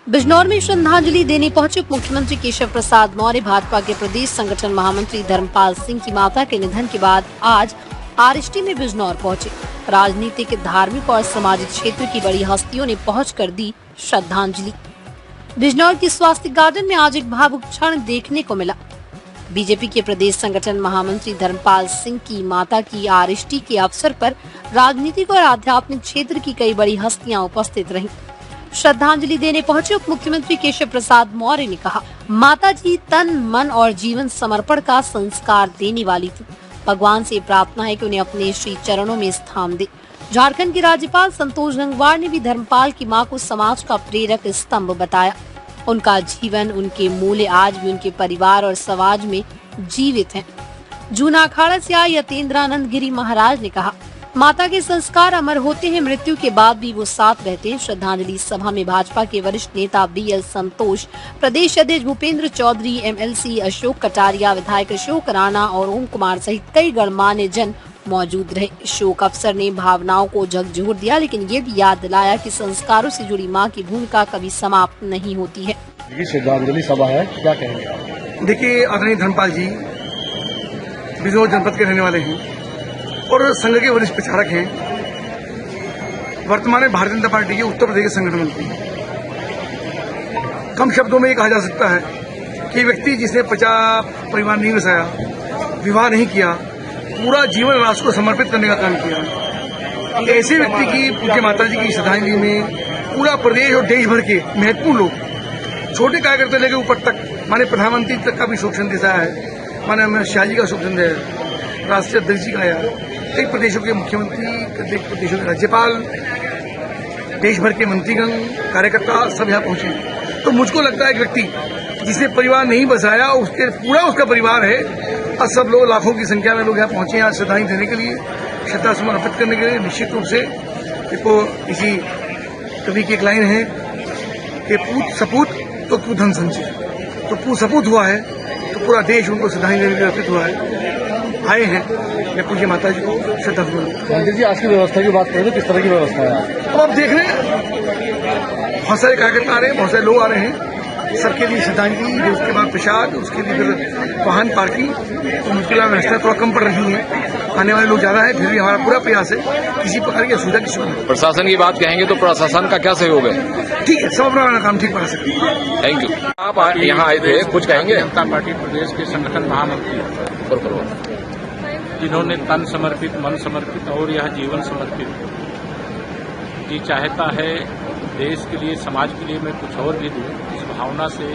बिजनौर में श्रद्धांजलि देने पहुंचे उप मुख्यमंत्री केशव प्रसाद मौर्य भाजपा के प्रदेश संगठन महामंत्री धर्मपाल सिंह की माता के निधन के बाद आज आरएसटी में बिजनौर पहुंचे। राजनीतिक, धार्मिक और सामाजिक क्षेत्र की बड़ी हस्तियों ने पहुंचकर दी श्रद्धांजलि। बिजनौर के स्वास्थ्य गार्डन में आज एक भावुक क्षण देखने को मिला। बीजेपी के प्रदेश संगठन महामंत्री धर्मपाल सिंह की माता की आरएसटी के अवसर पर राजनीतिक और आध्यात्मिक क्षेत्र की कई बड़ी हस्तियां उपस्थित रहीं। श्रद्धांजलि देने पहुंचे उप मुख्यमंत्री केशव प्रसाद मौर्य ने कहा, माता जी तन, मन और जीवन समर्पण का संस्कार देने वाली थी। भगवान से प्रार्थना है कि उन्हें अपने श्री चरणों में स्थान दे। झारखंड के राज्यपाल संतोष गंगवार ने भी धर्मपाल की मां को समाज का प्रेरक स्तंभ बताया। उनका जीवन, उनके मूल्य आज भी उनके परिवार और समाज में जीवित हैं। जूना अखाड़ा से आए यतेंद्रानंद गिरी महाराज ने कहा, माता के संस्कार अमर होते हैं, मृत्यु के बाद भी वो साथ रहते हैं। श्रद्धांजलि सभा में भाजपा के वरिष्ठ नेता बीएल संतोष, प्रदेश अध्यक्ष भूपेंद्र चौधरी, एमएलसी अशोक कटारिया, विधायक अशोक राणा और ओम कुमार सहित कई गणमान्य जन मौजूद रहे। शोक अफसर ने भावनाओं को झकझोर दिया, लेकिन ये भी याद दिलाया कि संस्कारों से जुड़ी मां की भूमिका कभी समाप्त नहीं होती है। श्रद्धांजलि सभा है, क्या कहेंगे? देखिए, आदरणीय धर्मपाल जी बिजनौर जनपद के रहने वाले हैं और संघ के वरिष्ठ प्रचारक हैं। वर्तमान में भारतीय जनता पार्टी के उत्तर प्रदेश के संगठन मंत्री। कम शब्दों में ये कहा जा सकता है कि व्यक्ति जिसने परिवार नहीं बसाया, विवाह नहीं किया, पूरा जीवन राष्ट्र को समर्पित करने का काम किया, ऐसे व्यक्ति की पूज्य माता जी की श्रद्धांजलि में पूरा प्रदेश और देश भर के महत्वपूर्ण लोग, छोटे कार्यकर्ता लेकर ऊपर तक, माने प्रधानमंत्री तक का भी शोक संदेश आया है, माने अमित शाह जी का शोक संदेश है, राष्ट्रीय अध्यक्ष जी का आया, कई प्रदेशों के मुख्यमंत्री, कई प्रदेशों के राज्यपाल, देश भर के मंत्रीगण, कार्यकर्ता सब यहाँ पहुंचे। तो मुझको लगता है कि व्यक्ति जिसने परिवार नहीं बसाया, उसके पूरा उसका परिवार है और सब लोग, लाखों की संख्या में लोग यहाँ पहुंचे हैं श्रद्धांजलि देने के लिए, श्रद्धा सुमन अर्पित करने के लिए। निश्चित रूप से देखो, इसी कवि की एक लाइन है कि पूत सपूत तो तू धन संचय, तो पूत सपूत हुआ है तो पूरा देश उनको श्रद्धांजलि देने के लिए अर्पित हुआ है। आए हैं, मैं पूज्य माता जी को श्रद्धांजलि। गांधी जी, आज की व्यवस्था की बात करें तो किस तरह की व्यवस्था है? तो आप देख रहे हैं, बहुत सारे कार्यकर्ता आ रहे हैं, बहुत सारे लोग आ रहे हैं, सबके लिए श्रद्धांजलि, उसके बाद प्रसाद, उसके लिए फिर वाहन पार्किंग। तो मुझे व्यवस्था थोड़ा कम पड़ रही है, आने वाले लोग ज्यादा है, फिर भी हमारा पूरा प्रयास है किसी प्रकार की असुविधा किसी को। प्रशासन की बात कहेंगे तो प्रशासन का क्या सहयोग है? ठीक है, सब अपना काम ठीक बना सकते हैं। Thank you. आप यहाँ आए थे, कुछ कहेंगे? जनता पार्टी प्रदेश के संगठन महामंत्री, जिन्होंने तन समर्पित, मन समर्पित और यह जीवन समर्पित, जी चाहता है देश के लिए, समाज के लिए मैं कुछ और भी दूं, इस भावना से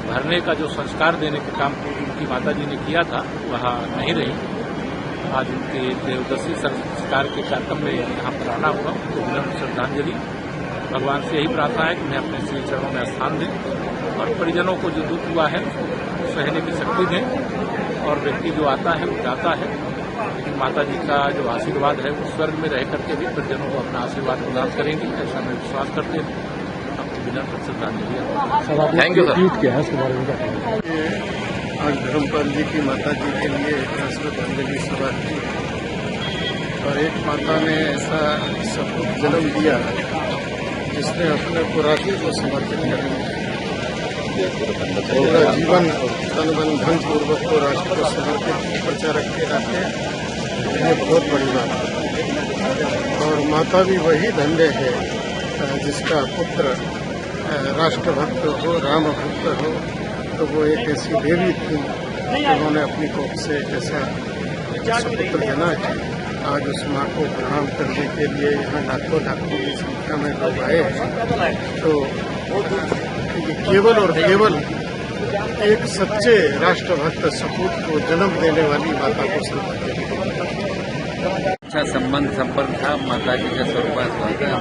भरने का जो संस्कार देने का काम उनकी माता जी ने किया था, वह नहीं रही। आज उनके देवदर्शी संस्कार के कार्यक्रम में यहाँ पर आना हुआ, तो विनम्र श्रद्धांजलि। भगवान से यही प्रार्थना है कि उन्हें अपने श्री चरणों में स्थान दें और परिजनों को जो दुख हुआ है उसको सहने की शक्ति दें। और व्यक्ति जो आता है वो जाता है, लेकिन माता जी का जो आशीर्वाद है वो स्वर्ग में रह करके भी परिजनों को अपना आशीर्वाद प्रदान करेंगे, ऐसा मैं विश्वास करते हैं। आपको विनम्र श्रद्धांजलि। Thank you sir. क्या है इसके बारे में क्या कहेंगे? आज धर्मपाल जी की माता जी के लिए श्रद्धांजलि सभा की और एक माता ने ऐसा सपूत जन्म दिया जिसने अपने को राष्ट्र को समर्पित करने, पूरा जीवन तन मन धन पूर्वक को राष्ट्र को समर्पित प्रचारक के नाते ये बहुत बड़ी बात है। और माता भी वही धन्य है जिसका पुत्र राष्ट्रभक्त हो, राम भक्त हो। तो वो एक ऐसी देवी थी जिन्होंने अपनी कोख से ऐसा पुत्र जना। आज उस माँ को प्रणाम करने के लिए यहाँ लाखों की संख्या में लोग आए हैं। तो ये केवल और केवल एक सच्चे राष्ट्रभक्त सपूत को जन्म देने वाली माता को श्रद्धांजलि। अच्छा संबंध संपर्क था, माता जी का स्वर्गवास हुआ था।